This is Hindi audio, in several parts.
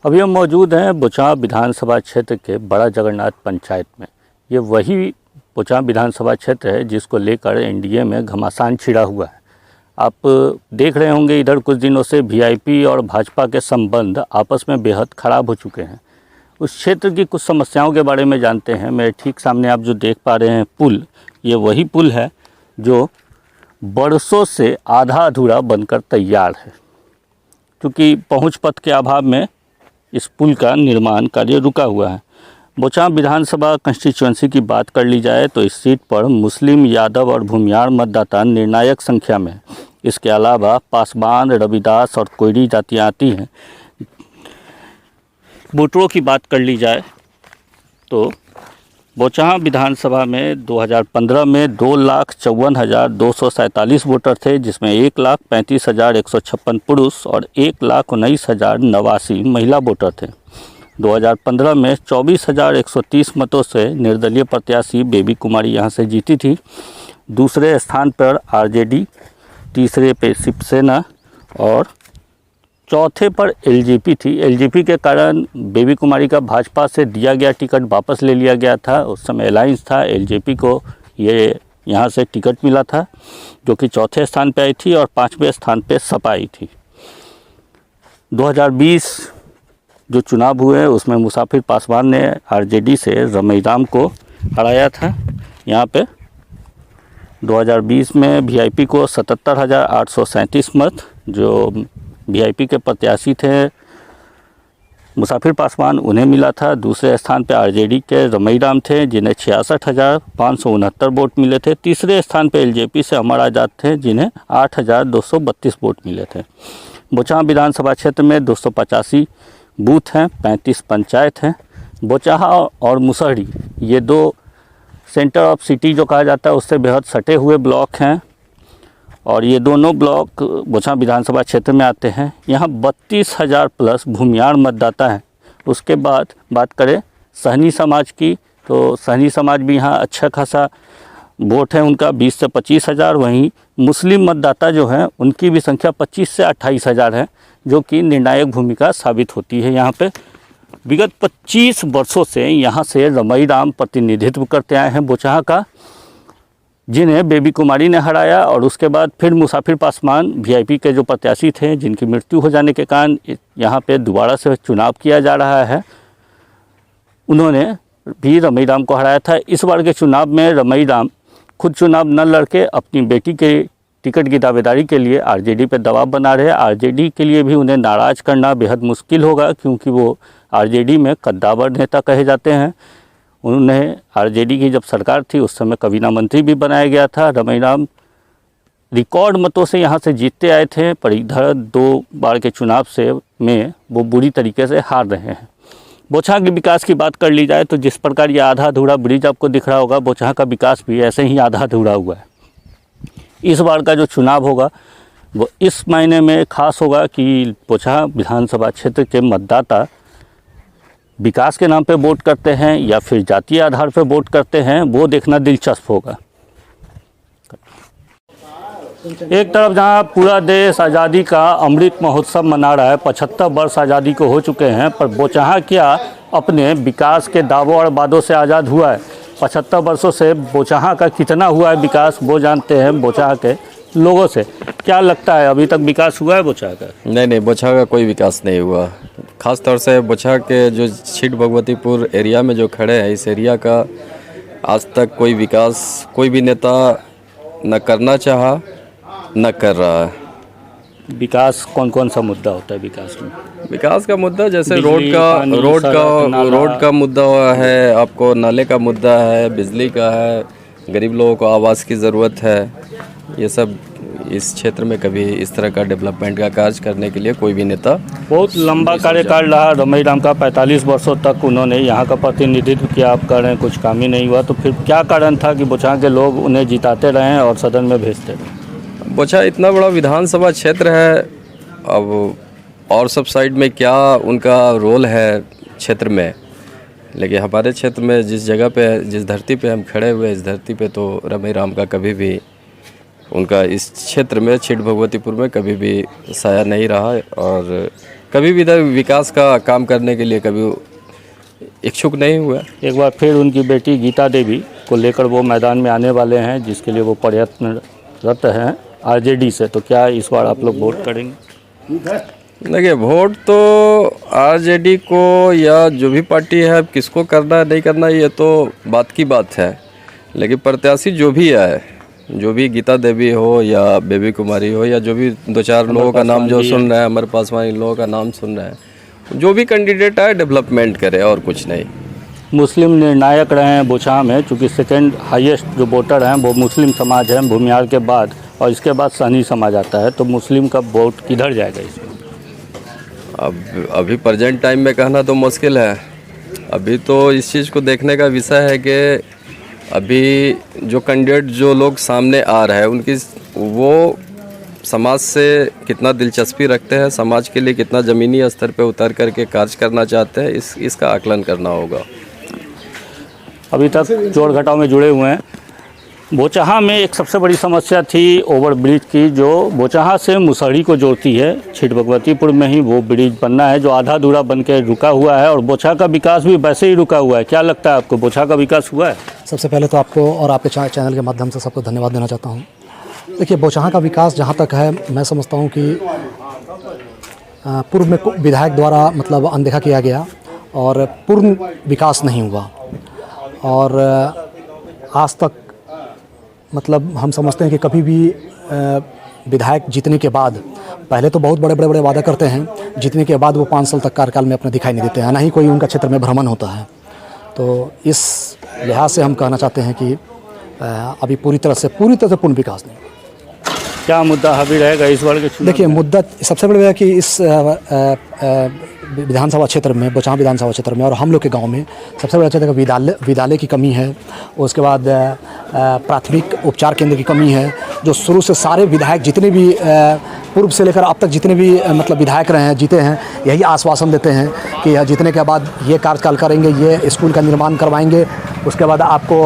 अभी हम मौजूद हैं बुचां विधानसभा क्षेत्र के बड़ा जगन्नाथ पंचायत में। ये वही बुचां विधानसभा क्षेत्र है जिसको लेकर एनडीए में घमासान छिड़ा हुआ है। आप देख रहे होंगे इधर कुछ दिनों से वीआईपी और भाजपा के संबंध आपस में बेहद ख़राब हो चुके हैं। उस क्षेत्र की कुछ समस्याओं के बारे में जानते हैं। मेरे ठीक सामने आप जो देख पा रहे हैं पुल, ये वही पुल है जो बरसों से आधा अधूरा बनकर तैयार है। क्योंकि पहुँच पथ के अभाव में इस पुल का निर्माण कार्य रुका हुआ है। बुचां विधानसभा कंस्टिट्यूएंसी की बात कर ली जाए तो इस सीट पर मुस्लिम, यादव और भूमियार मतदाता निर्णायक संख्या में है। इसके अलावा पासवान, रविदास और कोयरी जातियाँ आती हैं। वोटरों की बात कर ली जाए तो बुचां विधानसभा में 2015 में 2,54,247 वोटर थे, जिसमें 1,35,156 पुरुष और 1,19,089 महिला वोटर थे। 2015 में 24,130 मतों से निर्दलीय प्रत्याशी बेबी कुमारी यहां से जीती थी। दूसरे स्थान पर आरजेडी, तीसरे पे शिवसेना और चौथे पर एलजेपी थी। एलजेपी के कारण बेबी कुमारी का भाजपा से दिया गया टिकट वापस ले लिया गया था। उस समय अलायंस था, एलजेपी को ये यहाँ से टिकट मिला था, जो कि चौथे स्थान पे आई थी और पांचवें स्थान पे सपा आई थी। 2020 जो चुनाव हुए उसमें मुसाफिर पासवान ने आरजेडी से रमईराम को हराया था। यहाँ पे 2020 में वीआईपी को 77,837 मत, जो वीआईपी के प्रत्याशी थे मुसाफिर पासवान, उन्हें मिला था। दूसरे स्थान पर आरजेडी के रमईराम थे, जिन्हें 66,569 वोट मिले थे। तीसरे स्थान पर एलजेपी से अमर आज़ाद थे, जिन्हें 8,232 वोट मिले थे। बुचां विधानसभा क्षेत्र में 285 बूथ हैं, 35 पंचायत हैं। बुचां और मुसहरी ये दो सेंटर ऑफ सिटी जो कहा जाता है उससे बेहद सटे हुए ब्लॉक हैं और ये दोनों ब्लॉक बुचां विधानसभा क्षेत्र में आते हैं। यहाँ 32,000 प्लस भूमियार मतदाता हैं। उसके बाद बात करें सहनी समाज की तो सहनी समाज भी यहाँ अच्छा खासा वोट है उनका, 20 से 25,000। वहीं मुस्लिम मतदाता जो हैं उनकी भी संख्या 25 से 28,000 है, जो कि निर्णायक भूमिका साबित होती है। यहाँ पे विगत 25 वर्षों से यहाँ से रमईराम प्रतिनिधित्व करते आए हैं बुचां का, जिन्हें बेबी कुमारी ने हराया। और उसके बाद फिर मुसाफिर पासवान वीआईपी के जो प्रत्याशी थे, जिनकी मृत्यु हो जाने के कारण यहाँ पे दोबारा से चुनाव किया जा रहा है, उन्होंने भी रमईराम को हराया था। इस बार के चुनाव में रमईराम खुद चुनाव न लड़के अपनी बेटी के टिकट की दावेदारी के लिए आरजेडी पे दबाव बना रहे। आरजेडी के लिए भी उन्हें नाराज़ करना बेहद मुश्किल होगा, क्योंकि वो आरजेडी में कद्दावर नेता कहे जाते हैं। उन्हें आरजेडी की जब सरकार थी उस समय कैबिनेट मंत्री भी बनाया गया था। रमईराम रिकॉर्ड मतों से यहाँ से जीतते आए थे, पर इधर 2 बार के चुनाव से में वो बुरी तरीके से हार रहे हैं। बुचां के विकास की बात कर ली जाए तो जिस प्रकार ये आधा अधूरा ब्रिज आपको दिख रहा होगा, बुचां का विकास भी ऐसे ही आधा अधूरा हुआ है। इस बार का जो चुनाव होगा वो इस महीने में खास होगा कि बुचां विधानसभा क्षेत्र के मतदाता विकास के नाम पे वोट करते हैं या फिर जातीय आधार पर वोट करते हैं, वो देखना दिलचस्प होगा। एक तरफ जहां पूरा देश आज़ादी का अमृत महोत्सव मना रहा है, 75 वर्ष आज़ादी को हो चुके हैं, पर बुचां क्या अपने विकास के दावों और वादों से आज़ाद हुआ है? 75 वर्षों से बुचां का कितना हुआ है विकास, वो जानते हैं बुचां के लोगों से। क्या लगता है अभी तक विकास हुआ है बुचां का? नहीं, बुचां का कोई विकास नहीं हुआ। ख़ास तौर से बुचां के जो छिट भगवतीपुर एरिया में जो खड़े हैं, इस एरिया का आज तक कोई विकास कोई भी नेता न करना चाहा न कर रहा है। विकास कौन कौन सा मुद्दा होता है विकास में? विकास का मुद्दा जैसे बिजली, रोड का मुद्दा है, आपको नाले का मुद्दा है, बिजली का है, गरीब लोगों को आवास की ज़रूरत है। ये सब इस क्षेत्र में कभी इस तरह का डेवलपमेंट का कार्य करने के लिए कोई भी नेता। बहुत लंबा कार्यकाल रहा रमईराम का, 45 वर्षों तक उन्होंने यहाँ का प्रतिनिधित्व किया। आप कह रहे हैं कुछ काम ही नहीं हुआ, तो फिर क्या कारण था कि बुचां के लोग उन्हें जिताते रहें और सदन में भेजते रहें? बुचां इतना बड़ा विधानसभा क्षेत्र है, अब और सब साइड में क्या उनका रोल है क्षेत्र में, लेकिन हमारे क्षेत्र में जिस जगह पे जिस धरती पे हम खड़े हुए, इस धरती पे तो रमईराम का कभी भी उनका इस क्षेत्र में छिट भगवतीपुर में कभी भी साया नहीं रहा और कभी भी इधर विकास का काम करने के लिए कभी इच्छुक नहीं हुआ। एक बार फिर उनकी बेटी गीता देवी को लेकर वो मैदान में आने वाले हैं, जिसके लिए वो प्रयत्नरत हैं आरजेडी से। तो क्या इस बार आप लोग वोट करेंगे? देखिए, वोट तो आरजेडी को या जो भी पार्टी है, अब किसको करना है नहीं करना ये तो बात की बात है, लेकिन प्रत्याशी जो भी है, जो भी गीता देवी हो या बेबी कुमारी हो या जो भी 2-4 लोगों का नाम जो सुन रहे हैं, अमर पासवान, इन लोगों का नाम सुन रहे हैं, जो भी कैंडिडेट है डेवलपमेंट करे और कुछ नहीं। मुस्लिम निर्णायक रहे हैं बोचहा में, चूँकि सेकेंड हाईएस्ट जो वोटर हैं वो मुस्लिम समाज है भूमिहार के बाद, और इसके बाद सहनी समाज आता है। तो मुस्लिम का वोट किधर जाएगा इसमें? अब अभी प्रेजेंट टाइम में कहना तो मुश्किल है। अभी तो इस चीज़ को देखने का विषय है कि अभी जो कैंडिडेट जो लोग सामने आ रहे हैं उनकी वो समाज से कितना दिलचस्पी रखते हैं, समाज के लिए कितना ज़मीनी स्तर पे उतर करके कार्य करना चाहते हैं, इसका आकलन करना होगा। अभी तक जोड़ घटाव में जुड़े हुए हैं। बोचहा में एक सबसे बड़ी समस्या थी ओवरब्रिज की, जो बोचहा से मुसहरी को जोड़ती है। छिट भगवतीपुर में ही वो ब्रिज बनना है जो आधा अधूरा बन के रुका हुआ है, और बोचहा का विकास भी वैसे ही रुका हुआ है। क्या लगता है आपको, बोचहा का विकास हुआ है? सबसे पहले तो आपको और आपके चैनल के माध्यम से सबको धन्यवाद देना चाहता हूँ। देखिए, बोचहा का विकास जहाँ तक है, मैं समझता हूँ कि पूर्व में विधायक द्वारा मतलब अनदेखा किया गया और पूर्ण विकास नहीं हुआ, और आज तक मतलब हम समझते हैं कि कभी भी विधायक जीतने के बाद पहले तो बहुत बड़े वादा करते हैं, जीतने के बाद वो 5 साल तक कार्यकाल में अपना दिखाई नहीं देते हैं, ना ही कोई उनका क्षेत्र में भ्रमण होता है। तो इस लिहाज से हम कहना चाहते हैं कि अभी पूरी तरह से पूर्ण विकास नहीं। क्या मुद्दा हावी रहेगा इस बार के चुनाव? देखिए, मुद्दा सबसे बड़ी है कि इस विधानसभा क्षेत्र में, बोचहा विधानसभा क्षेत्र में और हम लोग के गांव में सबसे बड़ा क्षेत्र विद्यालय की कमी है। उसके बाद प्राथमिक उपचार केंद्र की कमी है, जो शुरू से सारे विधायक जितने भी पूर्व से लेकर अब तक जितने भी मतलब विधायक रहे हैं, जीते हैं, यही आश्वासन देते हैं कि जीतने के बाद ये कार्यकाल करेंगे, ये स्कूल का निर्माण करवाएंगे, उसके बाद आपको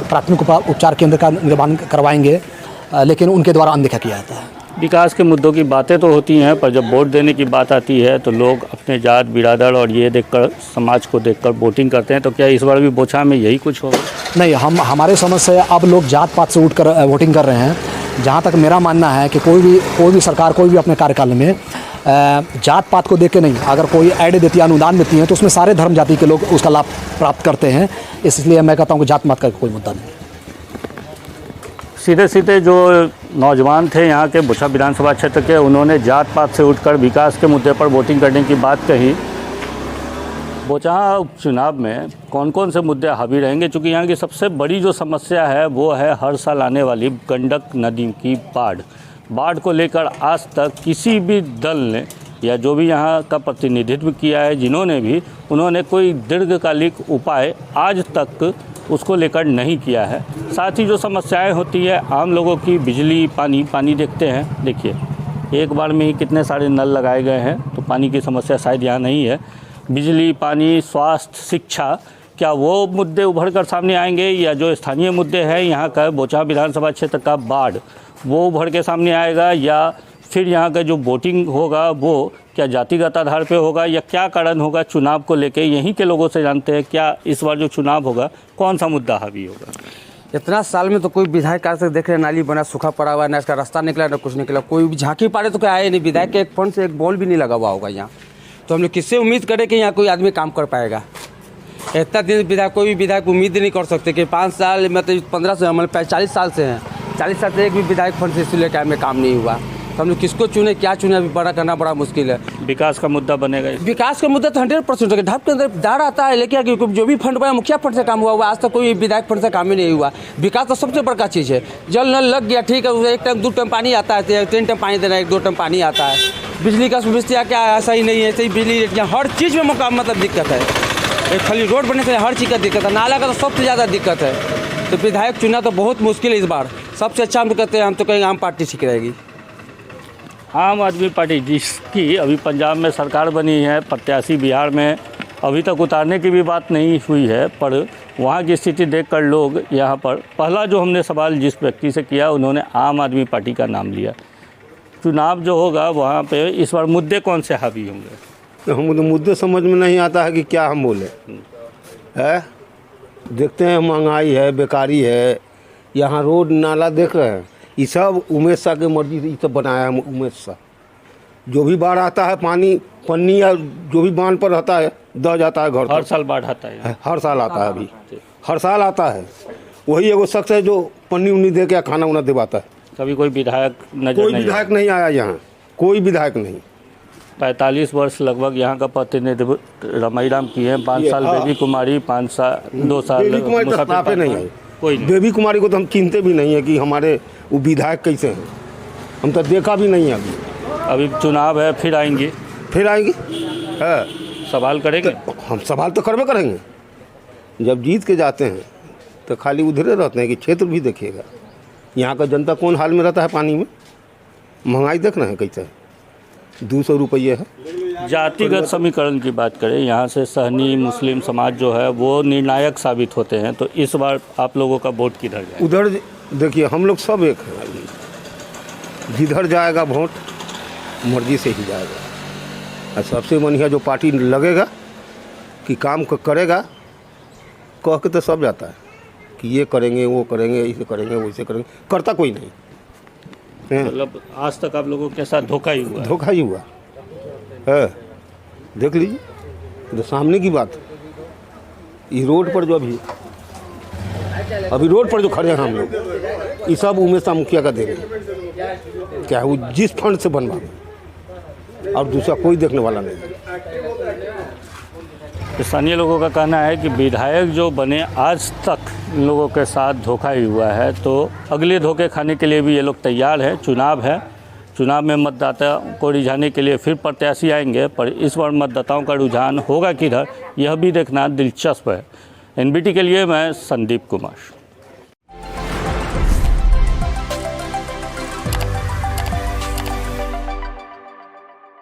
प्राथमिक उपचार केंद्र का निर्माण करवाएंगे, लेकिन उनके द्वारा अनदेखा किया जाता है। विकास के मुद्दों की बातें तो होती हैं, पर जब वोट देने की बात आती है तो लोग अपने जात बिरादर और ये देखकर, समाज को देखकर वोटिंग करते हैं। तो क्या इस बार भी बोचहा में यही कुछ होगा? नहीं, हमारे समझ से अब लोग जात पात से उठकर वोटिंग कर रहे हैं। जहाँ तक मेरा मानना है कि कोई भी सरकार कोई भी अपने कार्यकाल में जात पात को देख के नहीं, अगर कोई ऐड देती है, अनुदान देती है, तो उसमें सारे धर्म जाति के लोग उसका लाभ प्राप्त करते हैं। इसलिए मैं कहता हूँ कि जात पात का कोई मुद्दा नहीं। सीधे जो नौजवान थे यहाँ के बोचहा विधानसभा क्षेत्र के, उन्होंने जात पात से उठकर विकास के मुद्दे पर वोटिंग करने की बात कही। बोचहा उपचुनाव में कौन कौन से मुद्दे हावी रहेंगे? चूँकि यहाँ की सबसे बड़ी जो समस्या है वो है हर साल आने वाली गंडक नदी की बाढ़ को लेकर आज तक किसी भी दल ने या जो भी यहाँ का प्रतिनिधित्व किया है, जिन्होंने भी, उन्होंने कोई दीर्घकालिक उपाय आज तक उसको लेकर नहीं किया है। साथ ही जो समस्याएं होती है आम लोगों की, बिजली, पानी देखते हैं। देखिए, एक बार में ही कितने सारे नल लगाए गए हैं, तो पानी की समस्या शायद यहाँ नहीं है। बिजली, पानी, स्वास्थ्य, शिक्षा, क्या वो मुद्दे उभर कर सामने आएंगे? या जो स्थानीय मुद्दे हैं यहाँ का, बोचहा विधानसभा क्षेत्र का बाढ़, वो उभर के सामने आएगा? या फिर यहाँ का जो वोटिंग होगा वो क्या जातिगत आधार पे होगा, या क्या कारण होगा चुनाव को लेके? यहीं के लोगों से जानते हैं, क्या इस बार जो चुनाव होगा कौन सा मुद्दा हावी होगा? इतना साल में तो कोई विधायक आज तक देख रहे, नाली बना सूखा पड़ा हुआ है, ना इसका रास्ता निकला, ना कुछ निकला। कोई भी झांकी पाड़े तो क्या आए नहीं, विधायक के एक फंड से एक बॉल भी नहीं लगा हुआ होगा यहाँ। तो हम लोग किससे उम्मीद करें कि यहाँ कोई आदमी काम कर पाएगा? इतना दिन विधायक, कोई भी विधायक उम्मीद नहीं कर सकते कि 5 साल मतलब 15 से, मतलब 40 साल से हैं, 40 साल से एक भी विधायक फंड से इसलिए क्या में काम नहीं हुआ। तो हम लोग किसको चुने, क्या चुने, अभी बड़ा करना बड़ा मुश्किल है। विकास का मुद्दा बनेगा? विकास का मुद्दा तो 100% है। ढाब के अंदर दाढ़ आता है, लेकिन क्योंकि जो भी फंड बना मुखिया फंड से काम हुआ आज तक कोई विधायक फंड से काम ही नहीं हुआ। विकास तो सबसे बड़का चीज़ है। जल नल लग गया, ठीक है, एक टाइम 2 टाइम पानी आता है, 3 टाइम पानी देना, 1-2 टाइम पानी आता है। बिजली का सुविधा क्या ऐसा ही नहीं है, सही बिजली हर चीज़ में मतलब दिक्कत है। एक खाली रोड बनने से हर चीज़ का दिक्कत है, नाला का तो सबसे ज़्यादा दिक्कत है। तो विधायक चुना तो बहुत मुश्किल है इस बार। सबसे अच्छा हम तो कहते हैं, हम तो कहेंगे आम पार्टी ठीक रहेगी। आम आदमी पार्टी, जिसकी अभी पंजाब में सरकार बनी है, प्रत्याशी बिहार में अभी तक उतारने की भी बात नहीं हुई है, पर वहाँ की स्थिति देखकर लोग यहाँ पर, पहला जो हमने सवाल जिस व्यक्ति से किया, उन्होंने आम आदमी पार्टी का नाम लिया। चुनाव जो होगा वहाँ पे इस बार मुद्दे कौन से हावी होंगे? तो हम तो मुद्दे समझ में नहीं आता है कि क्या हम बोले है। देखते हैं महंगाई है, बेकारी है, यहाँ रोड नाला देख रहे हैं, ये सब उमेश शाह की मर्जी से ये सब बनाया है उमेश शाह। जो भी बाढ़ आता है पानी पन्नी या जो भी बांध पर रहता है दह जाता है घर हर तक। साल बाढ़ आता है। हर साल आता है, अभी हर साल आता है। वही एगो शख्स है जो पन्नी उन्नी दे के खाना उना दिवाता है। कभी कोई विधायक नजर कोई नहीं विधायक नहीं आया यहाँ, कोई विधायक नहीं। 45 वर्ष लगभग यहाँ का प्रतिनिधित्व रमईराम की है। 5 साल हाँ। बेबी कुमारी, 5 साल 2 साल बेबी कुमारी तो मुसाफिर स्टाफे नहीं पासवान। है। कोई नहीं। बेबी कुमारी को तो हम चिंते भी नहीं है कि हमारे वो विधायक कैसे हैं, हम तो देखा भी नहीं है अभी। अभी चुनाव है, फिर आएंगे, फिर आएंगे है, सवाल करेंगे। हम सवाल तो करबे करेंगे। जब जीत के जाते हैं तो खाली उधरे रहते हैं कि क्षेत्र भी देखिएगा यहाँ का जनता कौन हाल में रहता है पानी में। महंगाई देख रहे हैं कैसे, 200 रुपये है। जातिगत समीकरण की बात करें, यहाँ से सहनी मुस्लिम समाज जो है वो निर्णायक साबित होते हैं, तो इस बार आप लोगों का वोट किधर जाए? उधर देखिए हम लोग सब एक हैं, जिधर जाएगा वोट मर्जी से ही जाएगा। और सबसे बढ़िया जो पार्टी लगेगा कि काम करेगा कह के तो सब जाता है कि ये करेंगे वो करेंगे, इसे करेंगे वैसे करेंगे, करता कोई नहीं है। मतलब आज तक आप लोगों के साथ धोखा ही हुआ है। धोखा ही हुआ है। देख लीजिए तो सामने की बात, इस रोड पर जो अभी रोड पर जो खड़े हैं हम लोग, ये सब उमेश शाह मुखिया का देंगे। क्या वो जिस फंड से बनवा और दूसरा कोई देखने वाला नहीं। स्थानीय लोगों का कहना है कि विधायक जो बने आज तक इन लोगों के साथ धोखा ही हुआ है, तो अगले धोखे खाने के लिए भी ये लोग तैयार हैं। चुनाव है, चुनाव में मतदाता को रिझाने के लिए फिर प्रत्याशी आएंगे, पर इस बार मतदाताओं का रुझान होगा किधर, यह भी देखना दिलचस्प है। एनबीटी के लिए मैं संदीप कुमार।